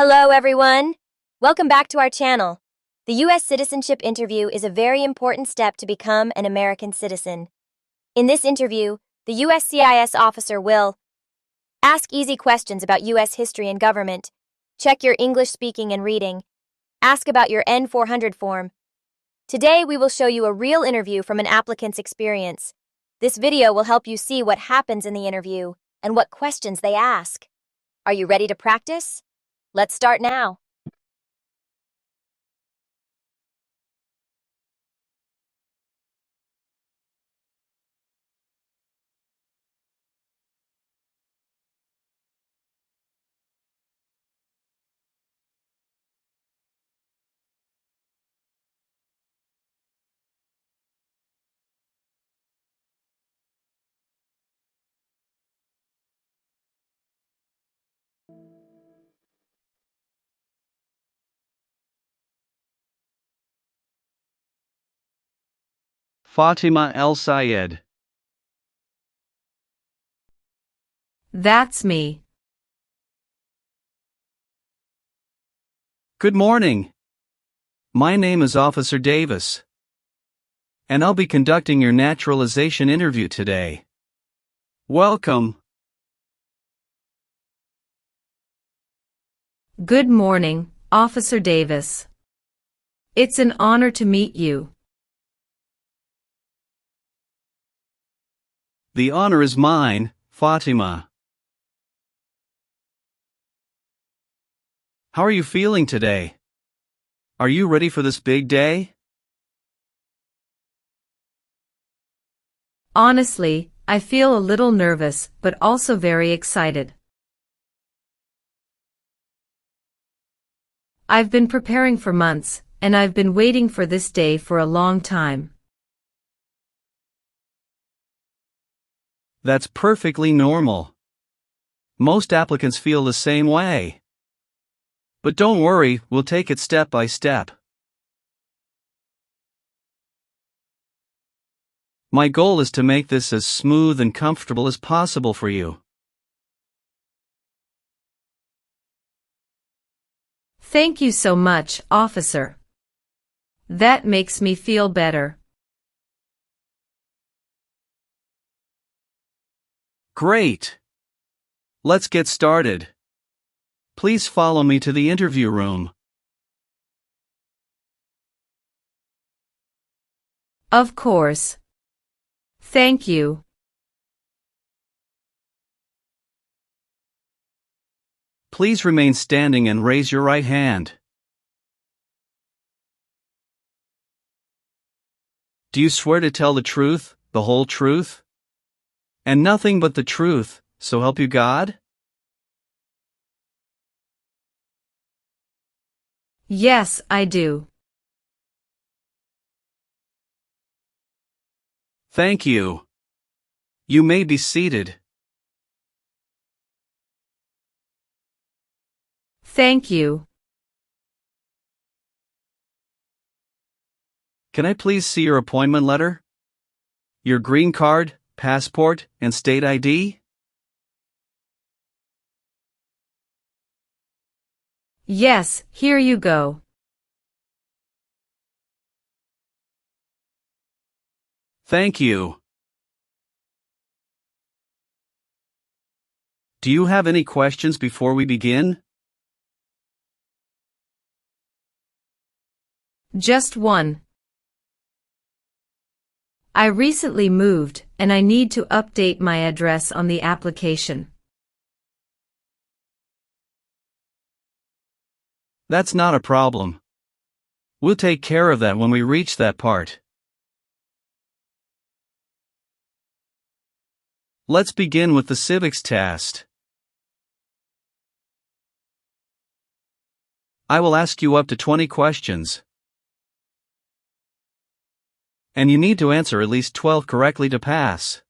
Hello, everyone. Welcome back to our channel. The U.S. citizenship interview is a very important step to become an American citizen. In this interview, the USCIS officer will ask easy questions about U.S. history and government, check your English speaking and reading, ask about your N-400 form. Today, we will show you a real interview from an applicant's experience. This video will help you see what happens in the interview and what questions they ask. Are you ready to practice? Let's start now. Fatima El Sayed. That's me. Good morning. My name is Officer Davis, and I'll be conducting your naturalization interview today. Welcome. Good morning, Officer Davis. It's an honor to meet you. The honor is mine, Fatima. How are you feeling today? Are you ready for this big day? Honestly, I feel a little nervous, but also very excited. I've been preparing for months, and I've been waiting for this day for a long time. That's perfectly normal. Most applicants feel the same way. But don't worry, we'll take it step by step. My goal is to make this as smooth and comfortable as possible for you. Thank you so much, officer. That makes me feel better. Great! Let's get started. Please follow me to the interview room. Of course. Thank you. Please remain standing and raise your right hand. Do you swear to tell the truth, the whole truth, and nothing but the truth, so help you God? Yes, I do. Thank you. You may be seated. Thank you. Can I please see your appointment letter? Your green card, passport, and state ID? Yes, here you go. Thank you. Do you have any questions before we begin? Just one. I recently moved, and I need to update my address on the application. That's not a problem. We'll take care of that when we reach that part. Let's begin with the Civics test. I will ask you up to 20 questions, and you need to answer at least 12 correctly to pass.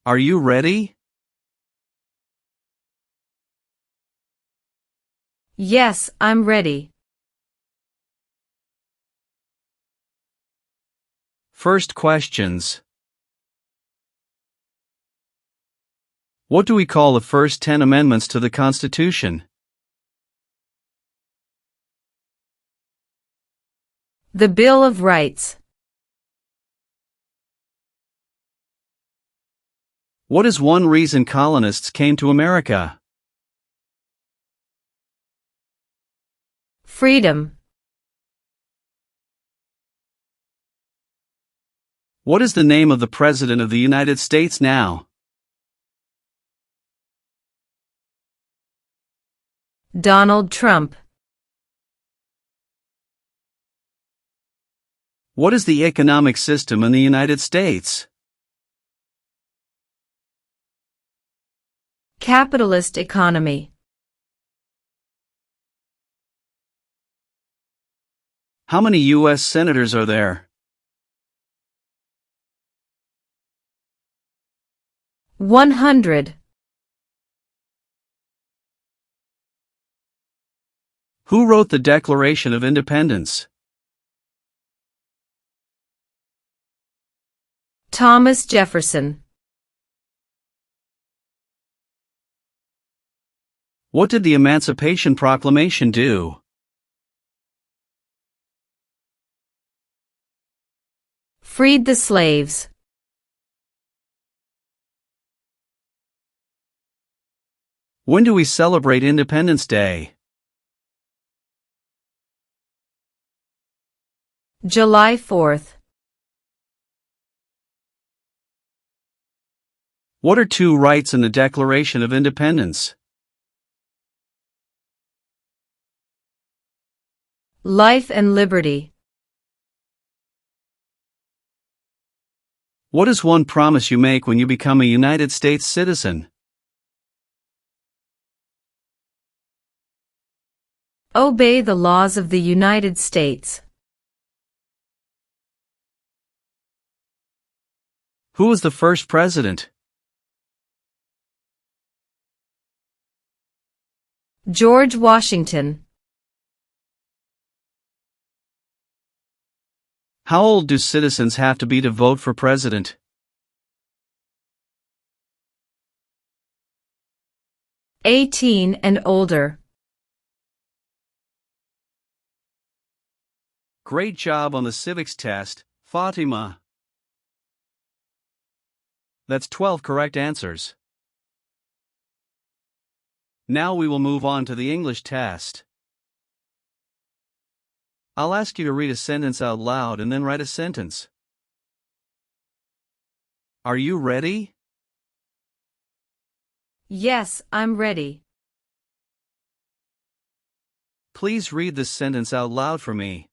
Are you ready? Yes, I'm ready. First questions. What do we call the first 10 amendments to the Constitution? The Bill of Rights. What is one reason colonists came to America? Freedom. What is the name of the President of the United States now? Donald Trump. What is the economic system in the United States? Capitalist economy. How many U.S. senators are there? 100. Who wrote the Declaration of Independence? Thomas Jefferson. What did the Emancipation Proclamation do? Freed the slaves. When do we celebrate Independence Day? July 4th. What are two rights in the Declaration of Independence? Life and liberty. What is one promise you make when you become a United States citizen? Obey the laws of the United States. Who was the first president? George Washington. How old do citizens have to be to vote for president? 18 and older. Great job on the civics test, Fatima. That's 12 correct answers. Now we will move on to the English test. I'll ask you to read a sentence out loud and then write a sentence. Are you ready? Yes, I'm ready. Please read this sentence out loud for me.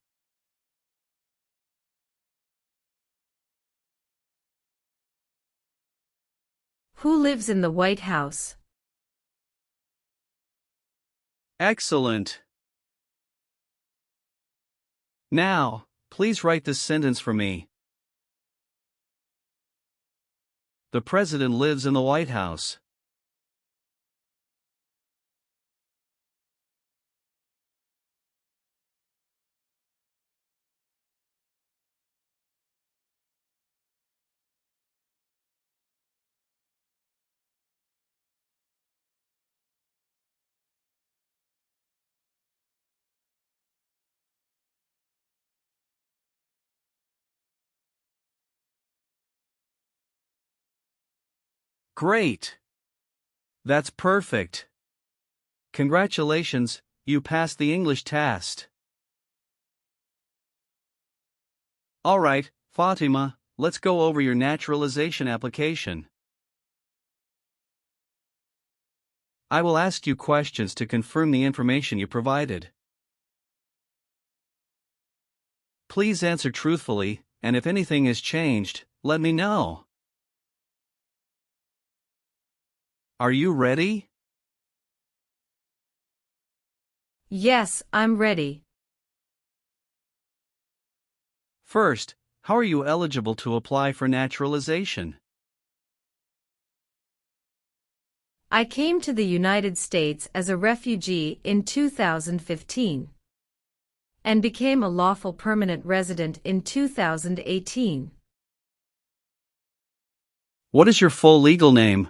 Who lives in the White House? Excellent. Now, please write this sentence for me. The President lives in the White House. Great! That's perfect. Congratulations, you passed the English test. Alright, Fatima, let's go over your naturalization application. I will ask you questions to confirm the information you provided. Please answer truthfully, and if anything has changed, let me know. Are you ready? Yes, I'm ready. First, how are you eligible to apply for naturalization? I came to the United States as a refugee in 2015 and became a lawful permanent resident in 2018. What is your full legal name?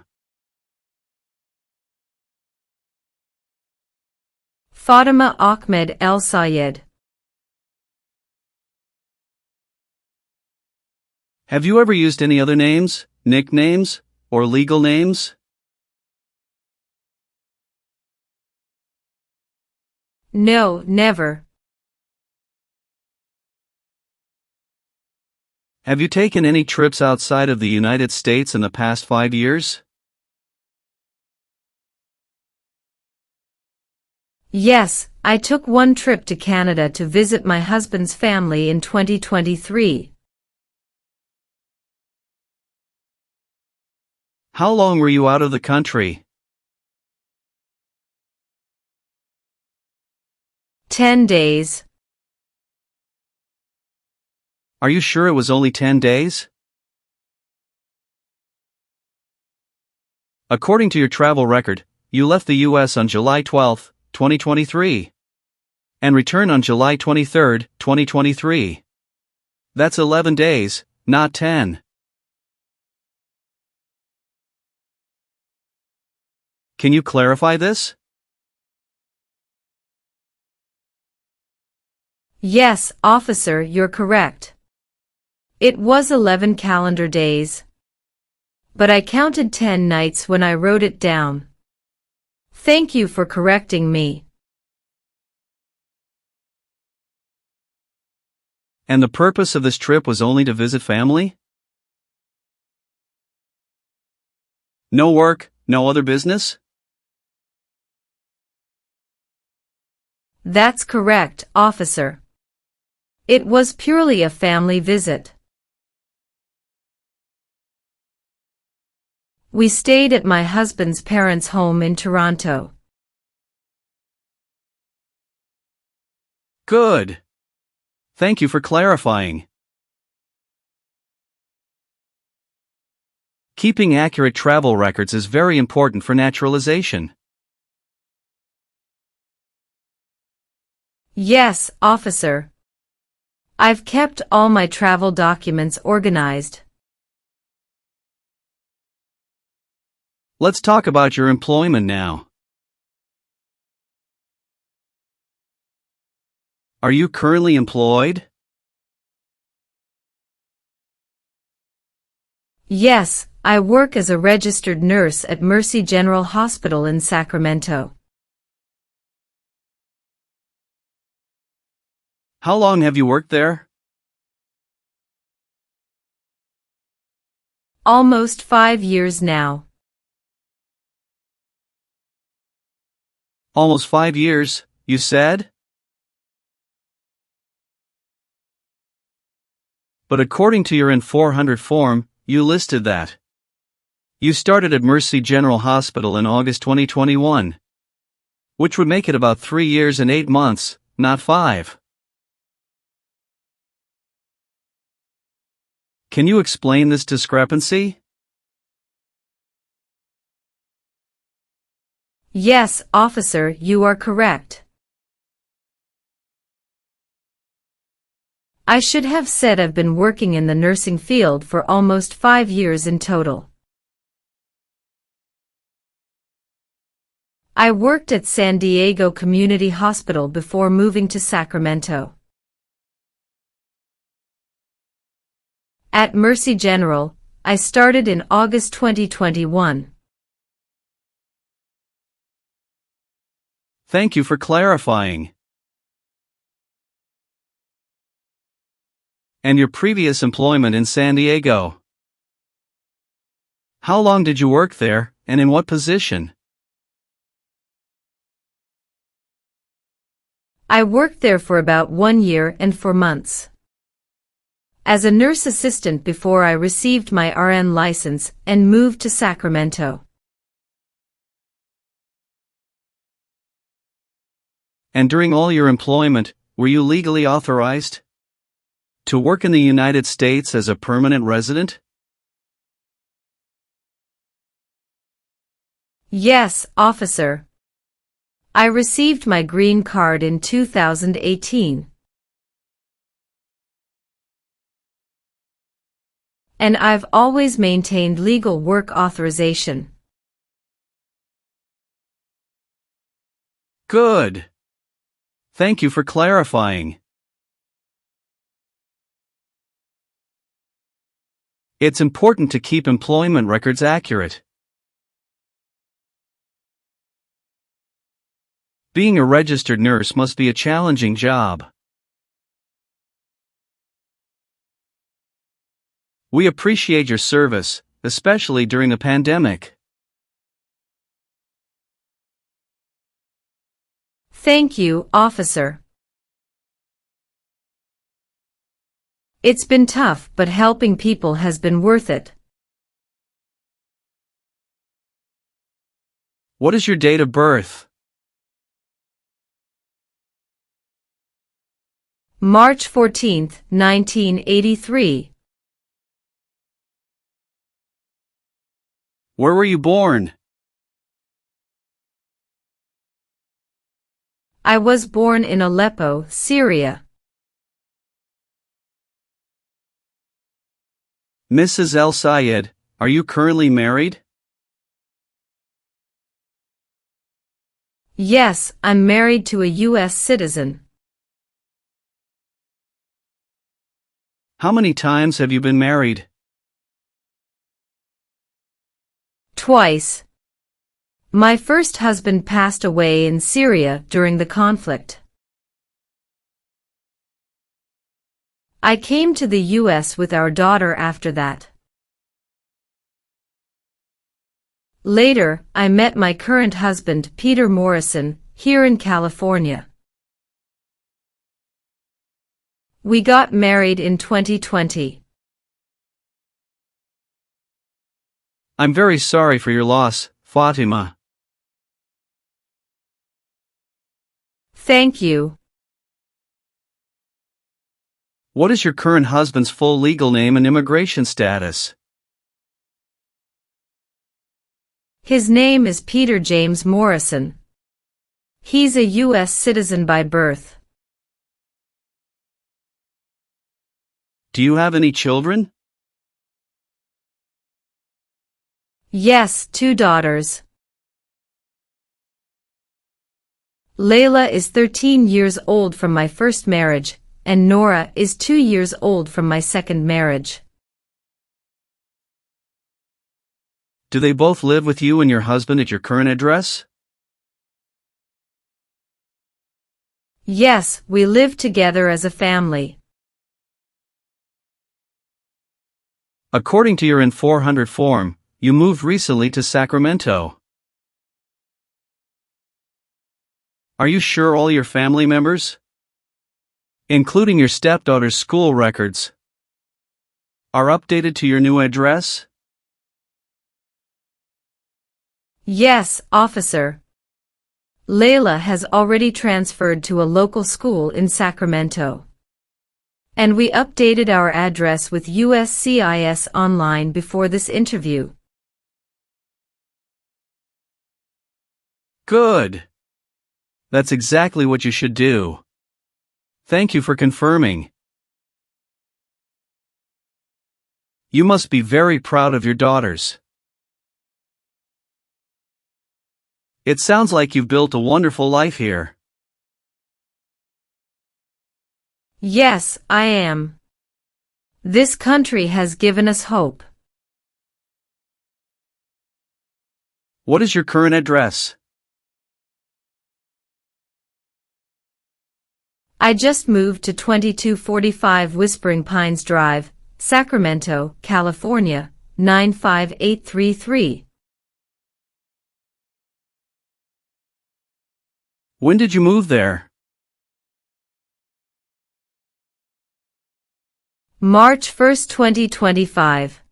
Fatima Ahmed El Sayed. Have you ever used any other names, nicknames, or legal names? No, never. Have you taken any trips outside of the United States in the past 5 years? Yes, I took one trip to Canada to visit my husband's family in 2023. How long were you out of the country? 10 days. Are you sure it was only 10 days? According to your travel record, you left the U.S. on July 12, 2023, and returned on July 23, 2023. That's 11 days, not 10. Can you clarify this? Yes, officer, you're correct. It was 11 calendar days. But I counted 10 nights when I wrote it down. Thank you for correcting me. And the purpose of this trip was only to visit family? No work, no other business? That's correct, officer. It was purely a family visit. We stayed at my husband's parents' home in Toronto. Good. Thank you for clarifying. Keeping accurate travel records is very important for naturalization. Yes, officer. I've kept all my travel documents organized. Let's talk about your employment now. Are you currently employed? Yes, I work as a registered nurse at Mercy General Hospital in Sacramento. How long have you worked there? Almost 5 years now. Almost 5 years, you said? But according to your N-400 form, you listed that you started at Mercy General Hospital in August 2021, which would make it about 3 years and 8 months, not 5. Can you explain this discrepancy? Yes, officer, you are correct. I should have said I've been working in the nursing field for almost 5 years in total. I worked at San Diego Community Hospital before moving to Sacramento. At Mercy General, I started in August 2021. Thank you for clarifying. And your previous employment in San Diego? How long did you work there, and in what position? I worked there for about 1 year and 4 months. As a nurse assistant before I received my RN license and moved to Sacramento. And during all your employment, were you legally authorized to work in the United States as a permanent resident? Yes, officer. I received my green card in 2018. And I've always maintained legal work authorization. Good. Thank you for clarifying. It's important to keep employment records accurate. Being a registered nurse must be a challenging job. We appreciate your service, especially during a pandemic. Thank you, officer. It's been tough, but helping people has been worth it. What is your date of birth? March 14, 1983. Where were you born? I was born in Aleppo, Syria. Mrs. El Sayed, are you currently married? Yes, I'm married to a U.S. citizen. How many times have you been married? Twice. My first husband passed away in Syria during the conflict. I came to the U.S. with our daughter after that. Later, I met my current husband, Peter Morrison, here in California. We got married in 2020. I'm very sorry for your loss, Fatima. Thank you. What is your current husband's full legal name and immigration status? His name is Peter James Morrison. He's a U.S. citizen by birth. Do you have any children? Yes, 2 daughters. Layla is 13 years old from my first marriage, and Nora is 2 years old from my second marriage. Do they both live with you and your husband at your current address? Yes, we live together as a family. According to your N-400 form, you moved recently to Sacramento. Are you sure all your family members, including your stepdaughter's school records, are updated to your new address? Yes, officer. Layla has already transferred to a local school in Sacramento. And we updated our address with USCIS online before this interview. Good. That's exactly what you should do. Thank you for confirming. You must be very proud of your daughters. It sounds like you've built a wonderful life here. Yes, I am. This country has given us hope. What is your current address? I just moved to 2245 Whispering Pines Drive, Sacramento, California, 95833. When did you move there? March 1, 2025.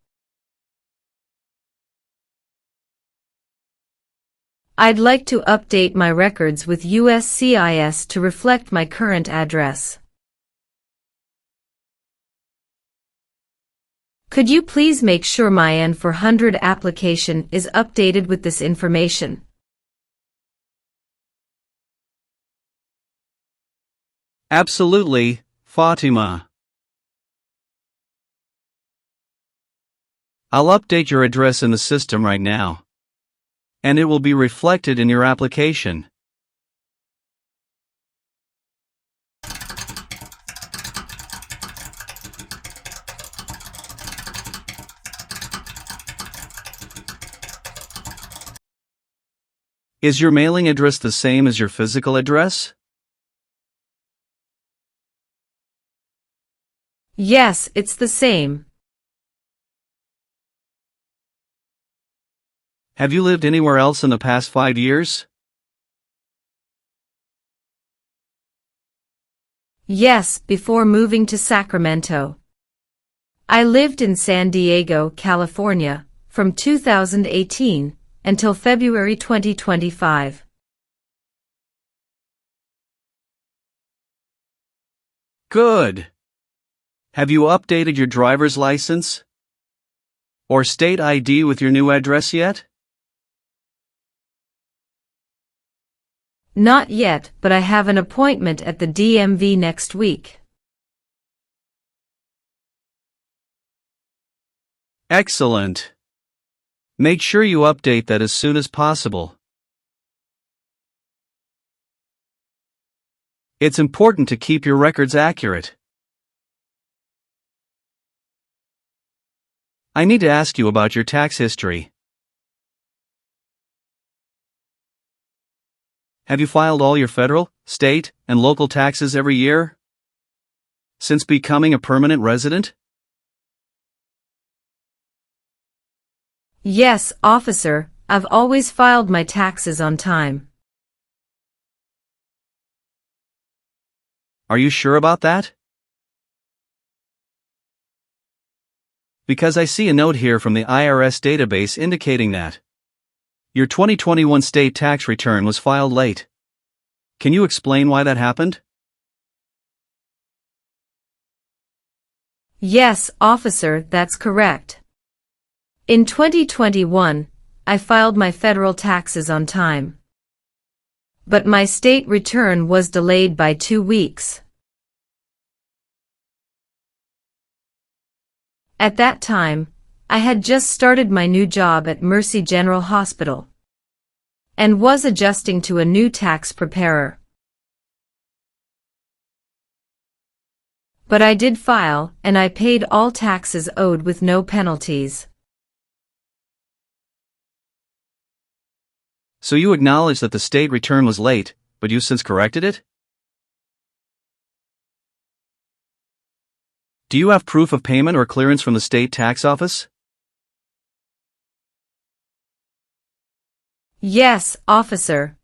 I'd like to update my records with USCIS to reflect my current address. Could you please make sure my N-400 application is updated with this information? Absolutely, Fatima. I'll update your address in the system right now, and it will be reflected in your application. Is your mailing address the same as your physical address? Yes, it's the same. Have you lived anywhere else in the past 5 years? Yes, before moving to Sacramento. I lived in San Diego, California, from 2018 until February 2025. Good. Have you updated your driver's license or state ID with your new address yet? Not yet, but I have an appointment at the DMV next week. Excellent. Make sure you update that as soon as possible. It's important to keep your records accurate. I need to ask you about your tax history. Have you filed all your federal, state, and local taxes every year since becoming a permanent resident? Yes, officer, I've always filed my taxes on time. Are you sure about that? Because I see a note here from the IRS database indicating that your 2021 state tax return was filed late. Can you explain why that happened? Yes, officer, that's correct. In 2021, I filed my federal taxes on time. But my state return was delayed by 2 weeks. At that time, I had just started my new job at Mercy General Hospital and was adjusting to a new tax preparer. But I did file, and I paid all taxes owed with no penalties. So you acknowledge that the state return was late, but you've since corrected it? Do you have proof of payment or clearance from the state tax office? Yes, officer.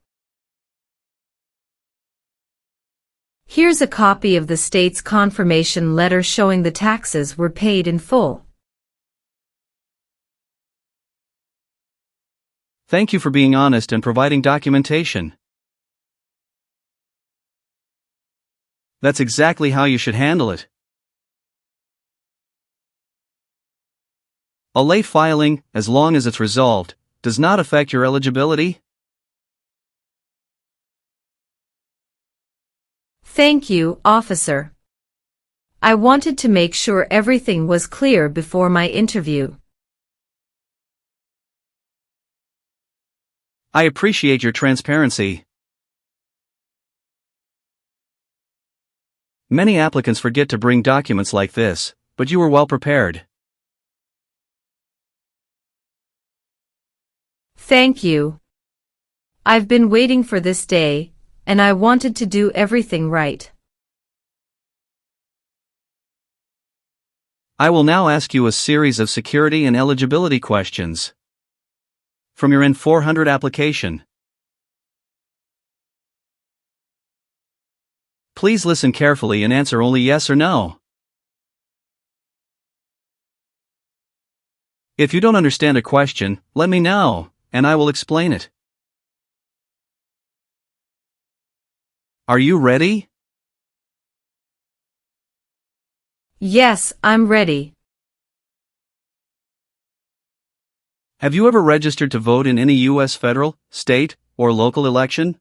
Here's a copy of the state's confirmation letter showing the taxes were paid in full. Thank you for being honest and providing documentation. That's exactly how you should handle it. A late filing, as long as it's resolved, does not affect your eligibility. Thank you, officer. I wanted to make sure everything was clear before my interview. I appreciate your transparency. Many applicants forget to bring documents like this, but you were well prepared. Thank you. I've been waiting for this day, and I wanted to do everything right. I will now ask you a series of security and eligibility questions from your N-400 application. Please listen carefully and answer only yes or no. If you don't understand a question, let me know, and I will explain it. Are you ready? Yes, I'm ready. Have you ever registered to vote in any U.S. federal, state, or local election?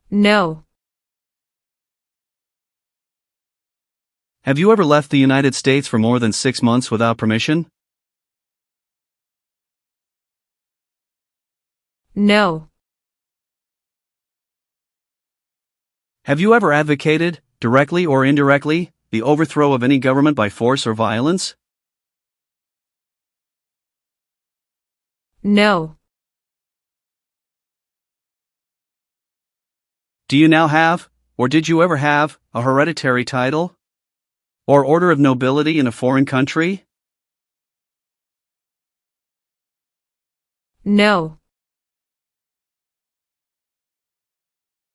No. Have you ever left the United States for more than 6 months without permission? No. Have you ever advocated, directly or indirectly, the overthrow of any government by force or violence? No. Do you now have, or did you ever have, a hereditary title? Or order of nobility in a foreign country? No.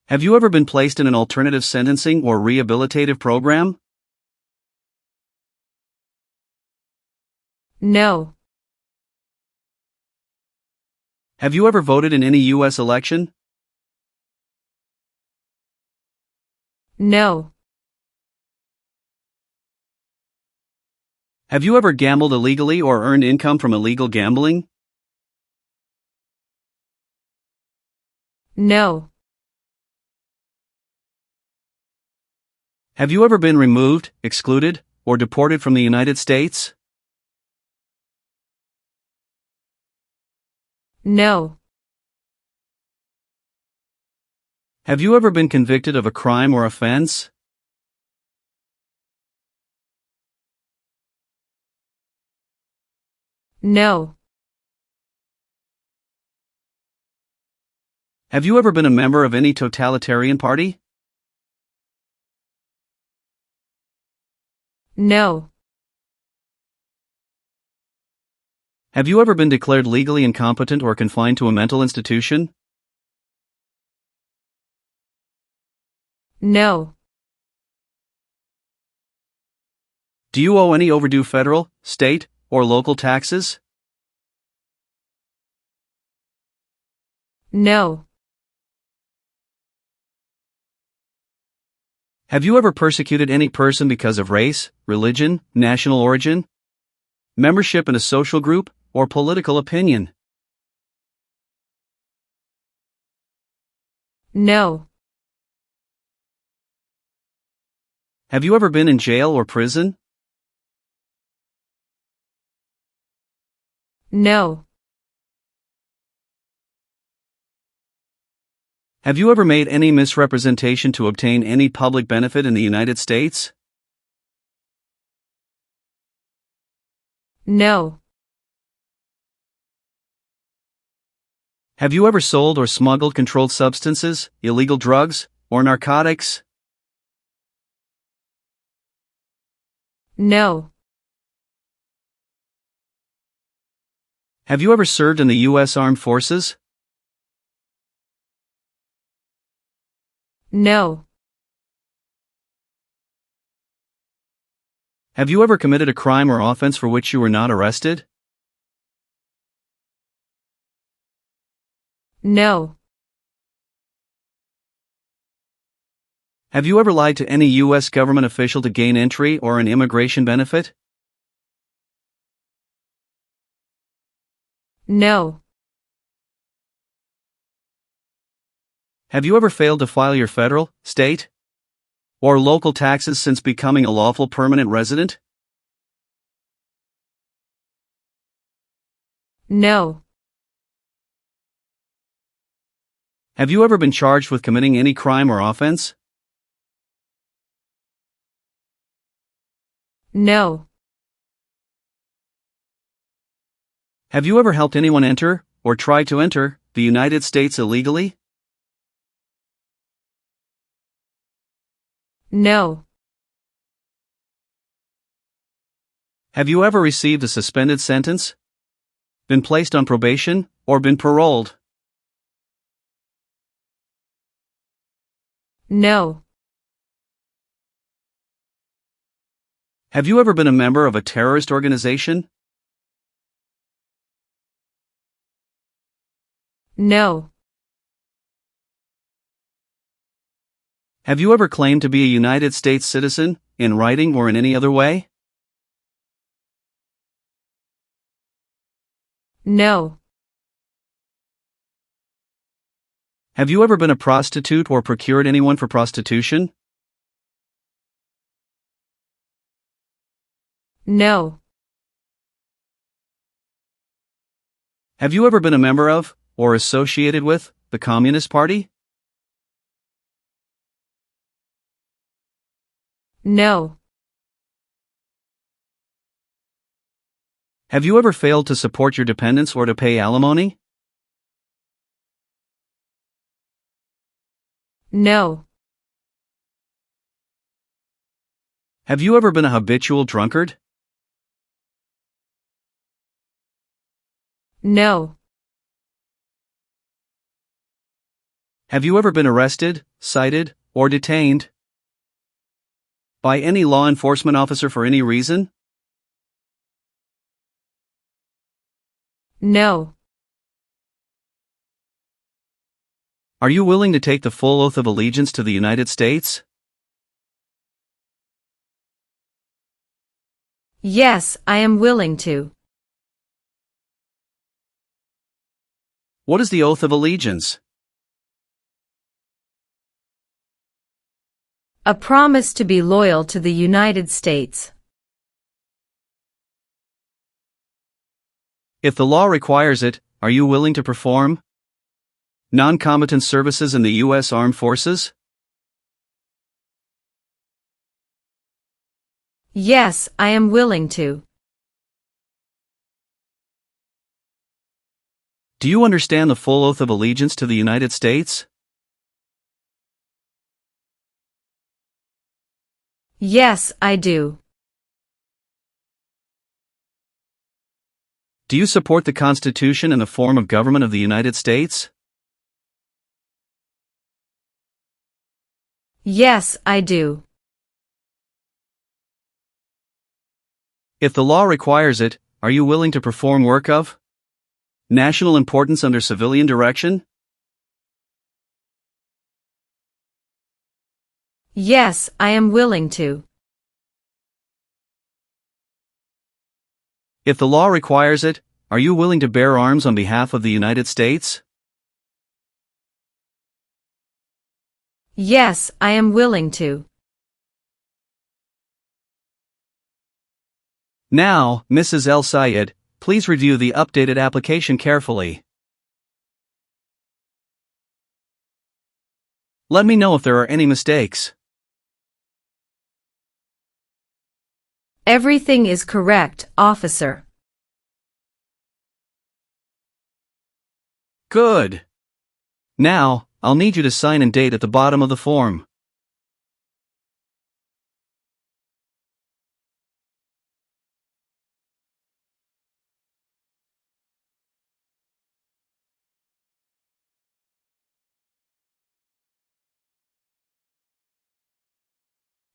Have you ever been placed in an alternative sentencing or rehabilitative program? No. Have you ever voted in any U.S. election? No. Have you ever gambled illegally or earned income from illegal gambling? No. Have you ever been removed, excluded, or deported from the United States? No. Have you ever been convicted of a crime or offense? No. Have you ever been a member of any totalitarian party? No. Have you ever been declared legally incompetent or confined to a mental institution? No. Do you owe any overdue federal, state, or local taxes? No. Have you ever persecuted any person because of race, religion, national origin, membership in a social group, or political opinion? No. Have you ever been in jail or prison? No. Have you ever made any misrepresentation to obtain any public benefit in the United States? No. Have you ever sold or smuggled controlled substances, illegal drugs, or narcotics? No. Have you ever served in the U.S. Armed Forces? No. Have you ever committed a crime or offense for which you were not arrested? No. Have you ever lied to any U.S. government official to gain entry or an immigration benefit? No. Have you ever failed to file your federal, state, or local taxes since becoming a lawful permanent resident? No. Have you ever been charged with committing any crime or offense? No. Have you ever helped anyone enter, or try to enter, the United States illegally? No. Have you ever received a suspended sentence, been placed on probation, or been paroled? No. Have you ever been a member of a terrorist organization? No. Have you ever claimed to be a United States citizen, in writing or in any other way? No. Have you ever been a prostitute or procured anyone for prostitution? No. Have you ever been a member of, or associated with, the Communist Party? No. Have you ever failed to support your dependents or to pay alimony? No. Have you ever been a habitual drunkard? No. Have you ever been arrested, cited, or detained by any law enforcement officer for any reason? No. Are you willing to take the full oath of allegiance to the United States? Yes, I am willing to. What is the oath of allegiance? A promise to be loyal to the United States. If the law requires it, are you willing to perform non-combatant services in the U.S. Armed Forces? Yes, I am willing to. Do you understand the full oath of allegiance to the United States? Yes, I do. Do you support the Constitution and the form of government of the United States? Yes, I do. If the law requires it, are you willing to perform work of national importance under civilian direction? Yes, I am willing to. If the law requires it, are you willing to bear arms on behalf of the United States? Yes, I am willing to. Now, Mrs. El Sayed, please review the updated application carefully. Let me know if there are any mistakes. Everything is correct, officer. Good. Now, I'll need you to sign and date at the bottom of the form.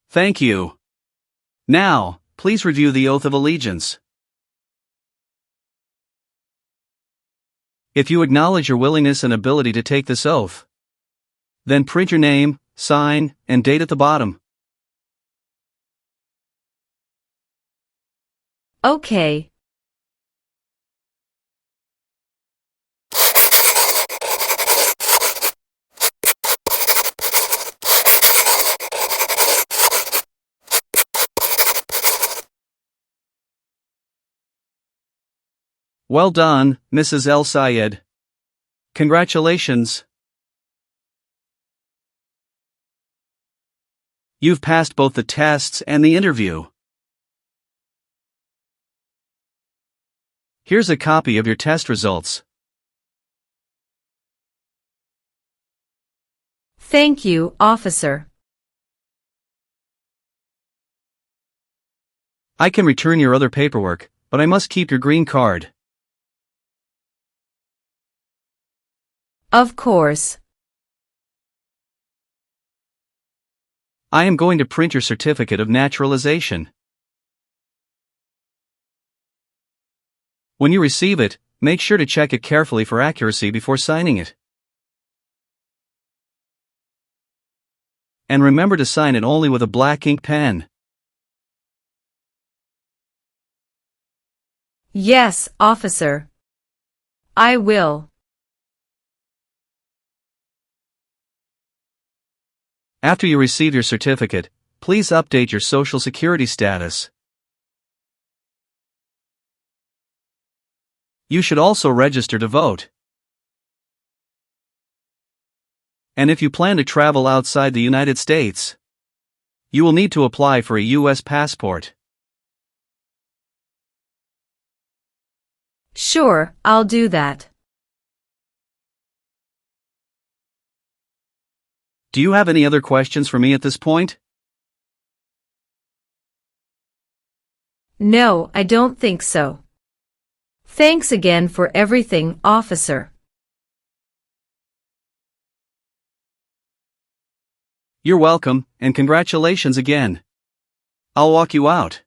Thank you. Now, please review the oath of allegiance. If you acknowledge your willingness and ability to take this oath, then print your name, sign, and date at the bottom. Okay. Well done, Mrs. El Sayed. Congratulations. You've passed both the tests and the interview. Here's a copy of your test results. Thank you, officer. I can return your other paperwork, but I must keep your green card. Of course. I am going to print your certificate of naturalization. When you receive it, make sure to check it carefully for accuracy before signing it. And remember to sign it only with a black ink pen. Yes, officer. I will. After you receive your certificate, please update your Social Security status. You should also register to vote. And if you plan to travel outside the United States, you will need to apply for a U.S. passport. Sure, I'll do that. Do you have any other questions for me at this point? No, I don't think so. Thanks again for everything, officer. You're welcome, and congratulations again. I'll walk you out.